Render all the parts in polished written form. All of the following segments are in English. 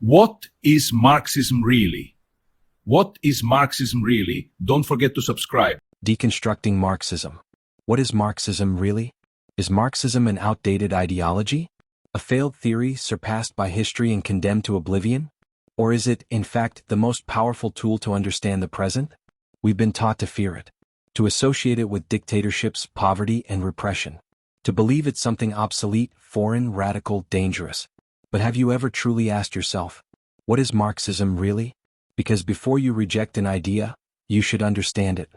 What is Marxism really? What is Marxism really? Don't forget to subscribe. Deconstructing Marxism. What is Marxism really? Is Marxism an outdated ideology? A failed theory surpassed by history and condemned to oblivion? Or is it, in fact, the most powerful tool to understand the present? We've been taught to fear it, to associate it with dictatorships, poverty, and repression, to believe it's something obsolete, foreign, radical, dangerous. But have you ever truly asked yourself, what is Marxism really? Because before you reject an idea, you should understand it.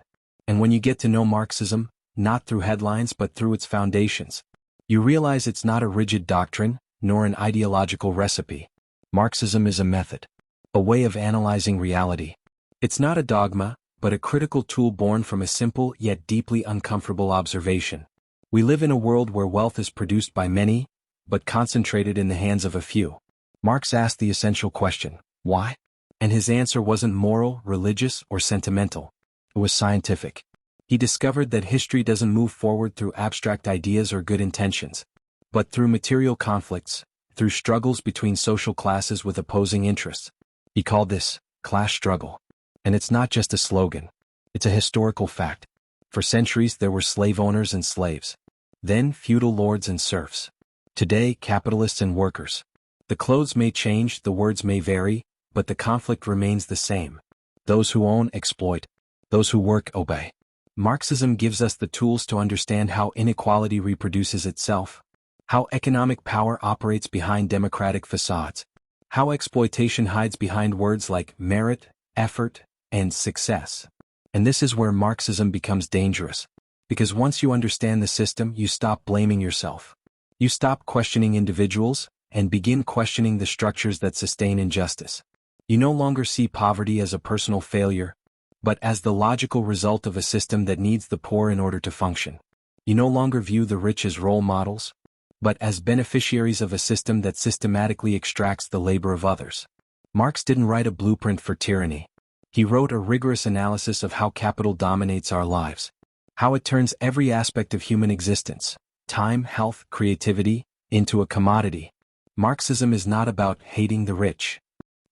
And when you get to know Marxism, not through headlines but through its foundations, you realize it's not a rigid doctrine, nor an ideological recipe. Marxism is a method, a way of analyzing reality. It's not a dogma, but a critical tool born from a simple yet deeply uncomfortable observation. We live in a world where wealth is produced by many, but concentrated in the hands of a few. Marx asked the essential question, why? And his answer wasn't moral, religious, or sentimental. It was scientific. He discovered that history doesn't move forward through abstract ideas or good intentions, but through material conflicts, through struggles between social classes with opposing interests. He called this class struggle. And it's not just a slogan. It's a historical fact. For centuries there were slave owners and slaves. Then feudal lords and serfs. Today, capitalists and workers. The clothes may change, the words may vary, but the conflict remains the same. Those who own exploit. Those who work obey. Marxism gives us the tools to understand how inequality reproduces itself, how economic power operates behind democratic facades, how exploitation hides behind words like merit, effort, and success. And this is where Marxism becomes dangerous, because once you understand the system, you stop blaming yourself. You stop questioning individuals and begin questioning the structures that sustain injustice. You no longer see poverty as a personal failure, but as the logical result of a system that needs the poor in order to function. You no longer view the rich as role models, but as beneficiaries of a system that systematically extracts the labor of others. Marx didn't write a blueprint for tyranny. He wrote a rigorous analysis of how capital dominates our lives, how it turns every aspect of human existence, time, health, creativity, into a commodity. Marxism is not about hating the rich.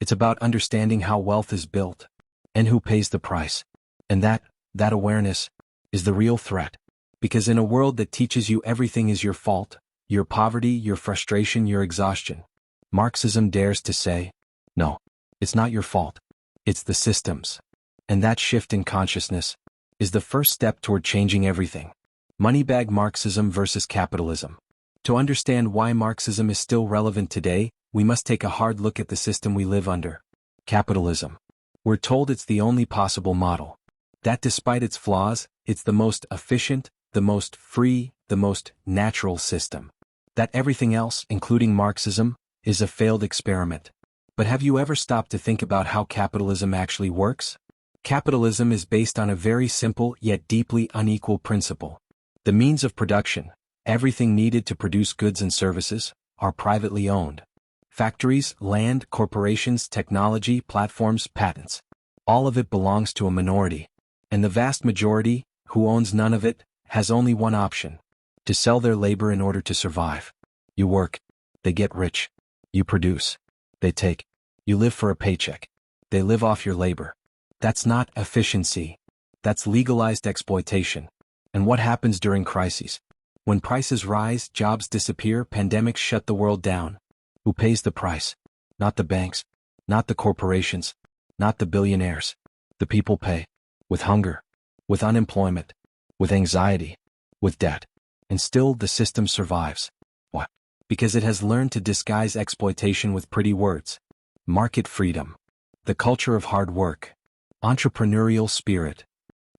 It's about understanding how wealth is built, and who pays the price. And that awareness is the real threat. Because in a world that teaches you everything is your fault, your poverty, your frustration, your exhaustion, Marxism dares to say, no, it's not your fault. It's the system's. And that shift in consciousness is the first step toward changing everything. Moneybag Marxism versus capitalism. To understand why Marxism is still relevant today, we must take a hard look at the system we live under. Capitalism. We're told it's the only possible model. That despite its flaws, it's the most efficient, the most free, the most natural system. That everything else, including Marxism, is a failed experiment. But have you ever stopped to think about how capitalism actually works? Capitalism is based on a very simple yet deeply unequal principle. The means of production, everything needed to produce goods and services, are privately owned. Factories, land, corporations, technology, platforms, patents. All of it belongs to a minority. And the vast majority, who owns none of it, has only one option: to sell their labor in order to survive. You work. They get rich. You produce. They take. You live for a paycheck. They live off your labor. That's not efficiency. That's legalized exploitation. And what happens during crises? When prices rise, jobs disappear, pandemics shut the world down. Who pays the price? Not the banks, not the corporations, not the billionaires. The people pay. With hunger, with unemployment, with anxiety, with debt. And still the system survives. Why? Because it has learned to disguise exploitation with pretty words. Market freedom. The culture of hard work. Entrepreneurial spirit.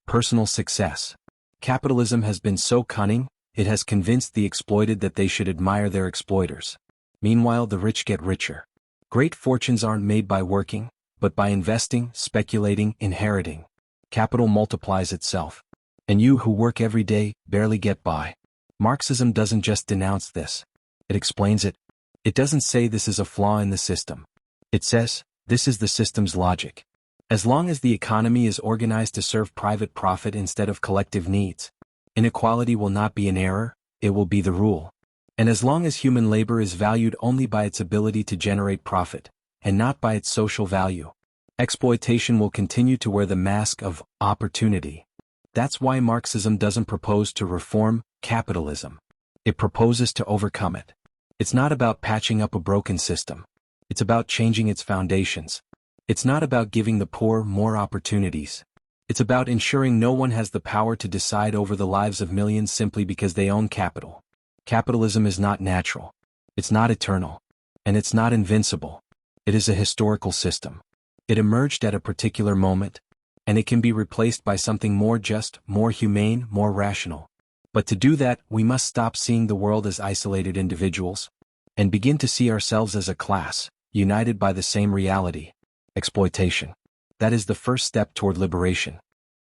Personal success. Capitalism has been so cunning, it has convinced the exploited that they should admire their exploiters. Meanwhile, the rich get richer. Great fortunes aren't made by working, but by investing, speculating, inheriting. Capital multiplies itself. And you who work every day barely get by. Marxism doesn't just denounce this. It explains it. It doesn't say this is a flaw in the system. It says, this is the system's logic. As long as the economy is organized to serve private profit instead of collective needs, inequality will not be an error, it will be the rule. And as long as human labor is valued only by its ability to generate profit, and not by its social value. Exploitation will continue to wear the mask of opportunity. That's why Marxism doesn't propose to reform capitalism. It proposes to overcome it. It's not about patching up a broken system. It's about changing its foundations. It's not about giving the poor more opportunities. It's about ensuring no one has the power to decide over the lives of millions simply because they own capital. Capitalism is not natural. It's not eternal. And it's not invincible. It is a historical system. It emerged at a particular moment, and it can be replaced by something more just, more humane, more rational. But to do that, we must stop seeing the world as isolated individuals, and begin to see ourselves as a class, united by the same reality: exploitation. That is the first step toward liberation.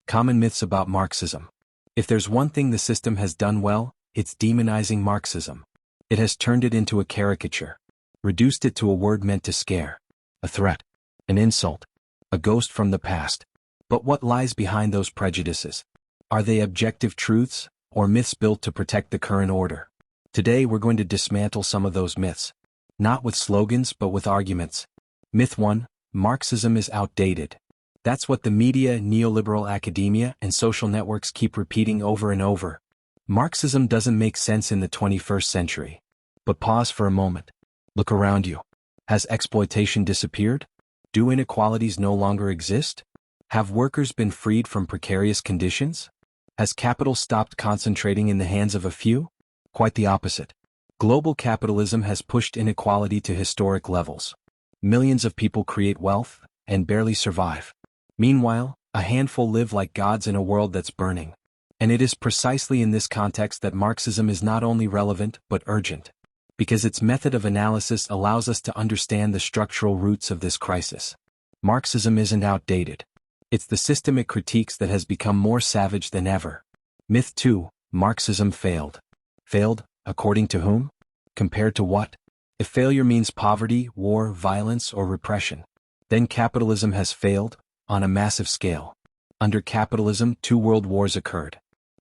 Common myths about Marxism. If there's one thing the system has done well, it's demonizing Marxism. It has turned it into a caricature, reduced it to a word meant to scare, a threat, an insult, a ghost from the past. But what lies behind those prejudices? Are they objective truths, or myths built to protect the current order? Today we're going to dismantle some of those myths. Not with slogans but with arguments. Myth 1, Marxism is outdated. That's what the media, neoliberal academia, and social networks keep repeating over and over. Marxism doesn't make sense in the 21st century. But pause for a moment. Look around you. Has exploitation disappeared? Do inequalities no longer exist? Have workers been freed from precarious conditions? Has capital stopped concentrating in the hands of a few? Quite the opposite. Global capitalism has pushed inequality to historic levels. Millions of people create wealth and barely survive. Meanwhile, a handful live like gods in a world that's burning. And it is precisely in this context that Marxism is not only relevant but urgent, because its method of analysis allows us to understand the structural roots of this crisis. Marxism isn't outdated. It's the system it critiques that has become more savage than ever. Myth 2, Marxism failed. Failed, according to whom? Compared to what? If failure means poverty, war, violence, or repression, then capitalism has failed, on a massive scale. Under capitalism, 2 world wars occurred.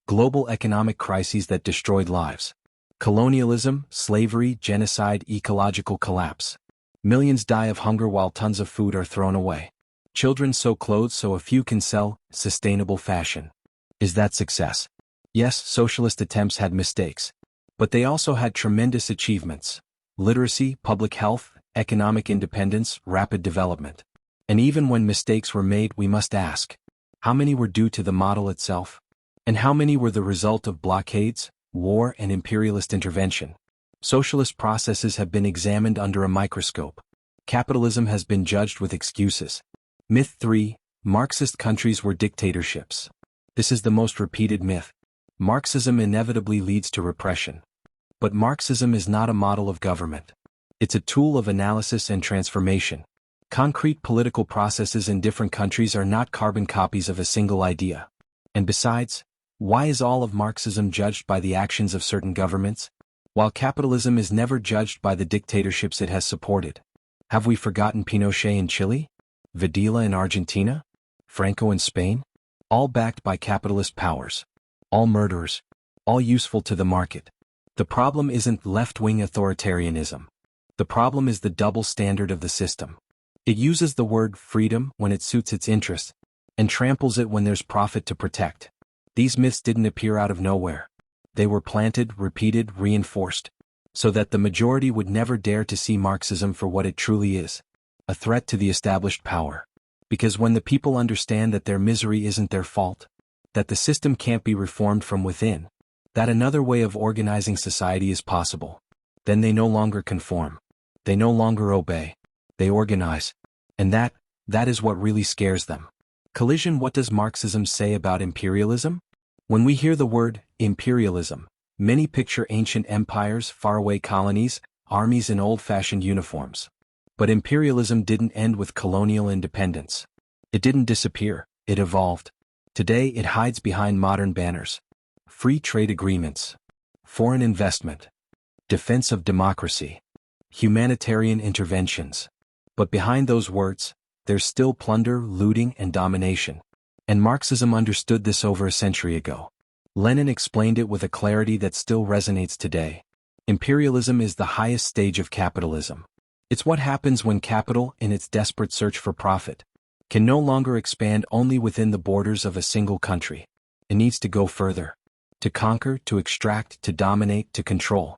Global economic crises that destroyed lives. Colonialism, slavery, genocide, ecological collapse. Millions die of hunger while tons of food are thrown away. Children sew clothes so a few can sell, sustainable fashion. Is that success? Yes, socialist attempts had mistakes. But they also had tremendous achievements: literacy, public health, economic independence, rapid development. And even when mistakes were made, we must ask, how many were due to the model itself? And how many were the result of blockades, war, and imperialist intervention? Socialist processes have been examined under a microscope. Capitalism has been judged with excuses. Myth 3, Marxist countries were dictatorships. This is the most repeated myth. Marxism inevitably leads to repression. But Marxism is not a model of government. It's a tool of analysis and transformation. Concrete political processes in different countries are not carbon copies of a single idea. And besides, why is all of Marxism judged by the actions of certain governments, while capitalism is never judged by the dictatorships it has supported? Have we forgotten Pinochet in Chile? Videla in Argentina? Franco in Spain? All backed by capitalist powers. All murderers. All useful to the market. The problem isn't left-wing authoritarianism. The problem is the double standard of the system. It uses the word freedom when it suits its interests, and tramples it when there's profit to protect. These myths didn't appear out of nowhere. They were planted, repeated, reinforced, so that the majority would never dare to see Marxism for what it truly is: a threat to the established power. Because when the people understand that their misery isn't their fault, that the system can't be reformed from within, that another way of organizing society is possible, then they no longer conform. They no longer obey. They organize. And that is what really scares them. Collision. What does Marxism say about imperialism? When we hear the word imperialism, many picture ancient empires, faraway colonies, armies in old-fashioned uniforms. But imperialism didn't end with colonial independence. It didn't disappear, it evolved. Today it hides behind modern banners: free trade agreements, foreign investment, defense of democracy, humanitarian interventions. But behind those words, there's still plunder, looting, and domination. And Marxism understood this over a century ago. Lenin explained it with a clarity that still resonates today. Imperialism is the highest stage of capitalism. It's what happens when capital, in its desperate search for profit, can no longer expand only within the borders of a single country. It needs to go further. To conquer, to extract, to dominate, to control.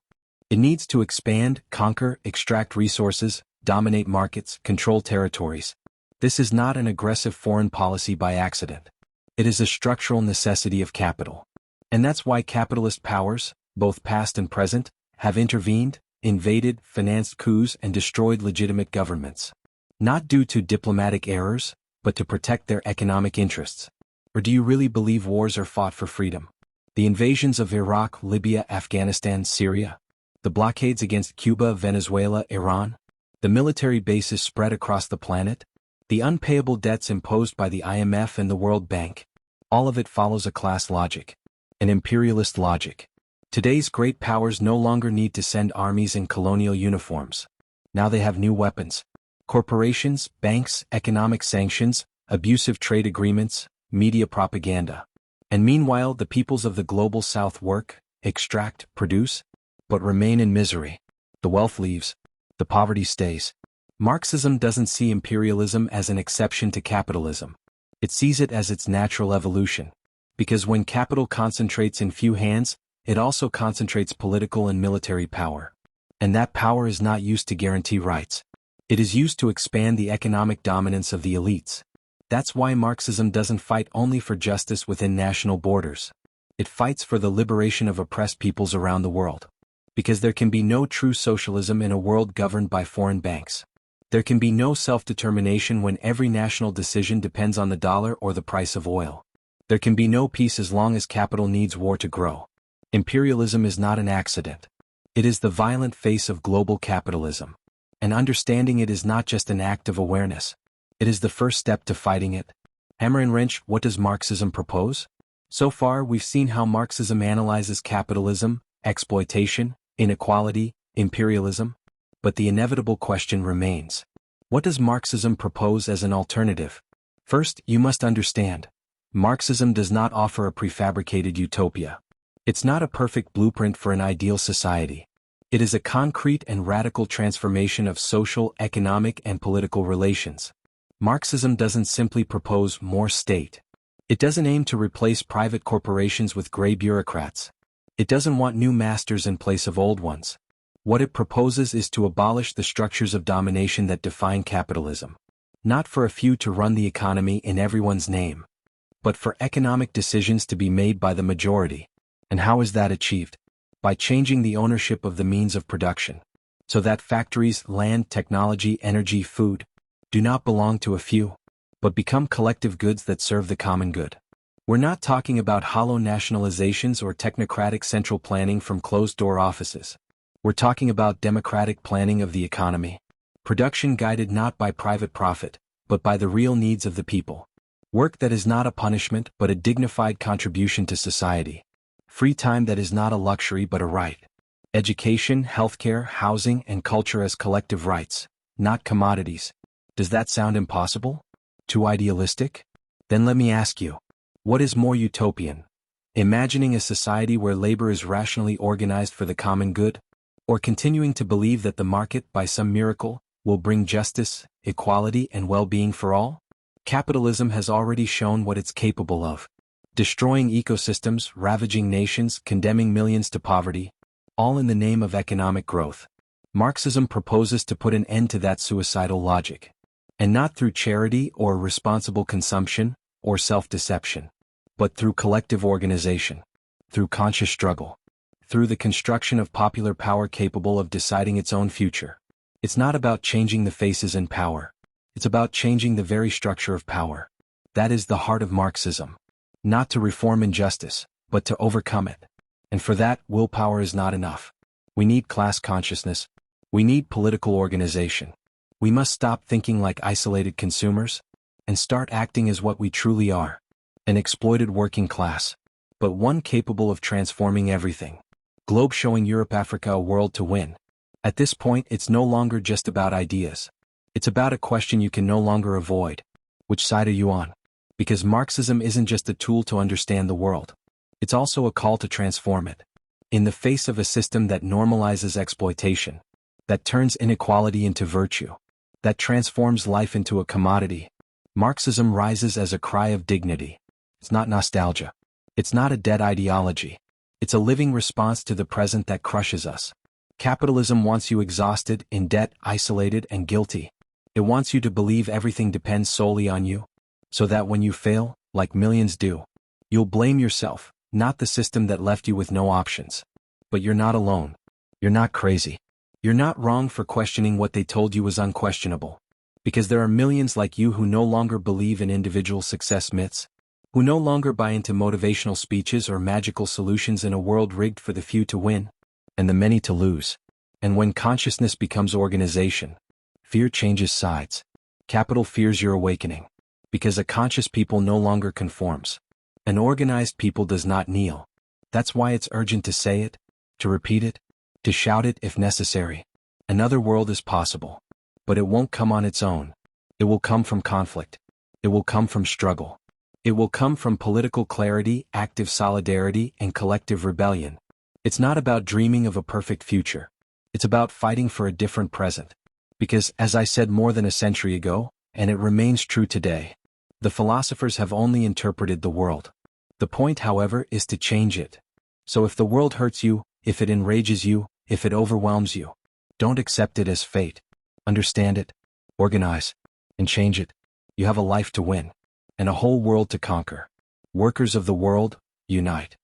It needs to expand, conquer, extract resources, dominate markets, control territories. This is not an aggressive foreign policy by accident. It is a structural necessity of capital. And that's why capitalist powers, both past and present, have intervened, invaded, financed coups and destroyed legitimate governments. Not due to diplomatic errors, but to protect their economic interests. Or do you really believe wars are fought for freedom? The invasions of Iraq, Libya, Afghanistan, Syria, the blockades against Cuba, Venezuela, Iran, the military bases spread across the planet, the unpayable debts imposed by the IMF and the World Bank, all of it follows a class logic, an imperialist logic. Today's great powers no longer need to send armies in colonial uniforms. Now they have new weapons. Corporations, banks, economic sanctions, abusive trade agreements, media propaganda. And meanwhile, the peoples of the global south work, extract, produce, but remain in misery. The wealth leaves. The poverty stays. Marxism doesn't see imperialism as an exception to capitalism. It sees it as its natural evolution. Because when capital concentrates in few hands, it also concentrates political and military power. And that power is not used to guarantee rights. It is used to expand the economic dominance of the elites. That's why Marxism doesn't fight only for justice within national borders. It fights for the liberation of oppressed peoples around the world. Because there can be no true socialism in a world governed by foreign banks. There can be no self-determination when every national decision depends on the dollar or the price of oil. There can be no peace as long as capital needs war to grow. Imperialism is not an accident. It is the violent face of global capitalism. And understanding it is not just an act of awareness. It is the first step to fighting it. Hammer and wrench, what does Marxism propose? So far, we've seen how Marxism analyzes capitalism, exploitation, inequality, imperialism. But the inevitable question remains. What does Marxism propose as an alternative? First, you must understand. Marxism does not offer a prefabricated utopia. It's not a perfect blueprint for an ideal society. It is a concrete and radical transformation of social, economic, and political relations. Marxism doesn't simply propose more state. It doesn't aim to replace private corporations with gray bureaucrats. It doesn't want new masters in place of old ones. What it proposes is to abolish the structures of domination that define capitalism. Not for a few to run the economy in everyone's name, but for economic decisions to be made by the majority. And how is that achieved? By changing the ownership of the means of production, so that factories, land, technology, energy, food, do not belong to a few, but become collective goods that serve the common good. We're not talking about hollow nationalizations or technocratic central planning from closed-door offices. We're talking about democratic planning of the economy. Production guided not by private profit, but by the real needs of the people. Work that is not a punishment but a dignified contribution to society. Free time that is not a luxury but a right. Education, healthcare, housing, and culture as collective rights, not commodities. Does that sound impossible? Too idealistic? Then let me ask you, what is more utopian? Imagining a society where labor is rationally organized for the common good? Or continuing to believe that the market, by some miracle, will bring justice, equality, and well-being for all? Capitalism has already shown what it's capable of. Destroying ecosystems, ravaging nations, condemning millions to poverty, all in the name of economic growth. Marxism proposes to put an end to that suicidal logic. And not through charity or responsible consumption or self-deception, but through collective organization, through conscious struggle, through the construction of popular power capable of deciding its own future. It's not about changing the faces in power. It's about changing the very structure of power. That is the heart of Marxism. Not to reform injustice, but to overcome it. And for that, willpower is not enough. We need class consciousness. We need political organization. We must stop thinking like isolated consumers, and start acting as what we truly are. An exploited working class, but one capable of transforming everything. Globe showing Europe, Africa a world to win. At this point, it's no longer just about ideas. It's about a question you can no longer avoid. Which side are you on? Because Marxism isn't just a tool to understand the world. It's also a call to transform it. In the face of a system that normalizes exploitation, that turns inequality into virtue, that transforms life into a commodity. Marxism rises as a cry of dignity. It's not nostalgia. It's not a dead ideology. It's a living response to the present that crushes us. Capitalism wants you exhausted, in debt, isolated, and guilty. It wants you to believe everything depends solely on you, so that when you fail, like millions do, you'll blame yourself, not the system that left you with no options. But you're not alone. You're not crazy. You're not wrong for questioning what they told you was unquestionable. Because there are millions like you who no longer believe in individual success myths, who no longer buy into motivational speeches or magical solutions in a world rigged for the few to win, and the many to lose. And when consciousness becomes organization, fear changes sides. Capital fears your awakening. Because a conscious people no longer conforms. An organized people does not kneel. That's why it's urgent to say it, to repeat it, to shout it if necessary. Another world is possible. But it won't come on its own. It will come from conflict. It will come from struggle. It will come from political clarity, active solidarity, and collective rebellion. It's not about dreaming of a perfect future. It's about fighting for a different present. Because, as I said more than a century ago, and it remains true today, the philosophers have only interpreted the world. The point, however, is to change it. So if the world hurts you, if it enrages you, if it overwhelms you, don't accept it as fate. Understand it, organize, and change it. You have a life to win, and a whole world to conquer. Workers of the world, unite.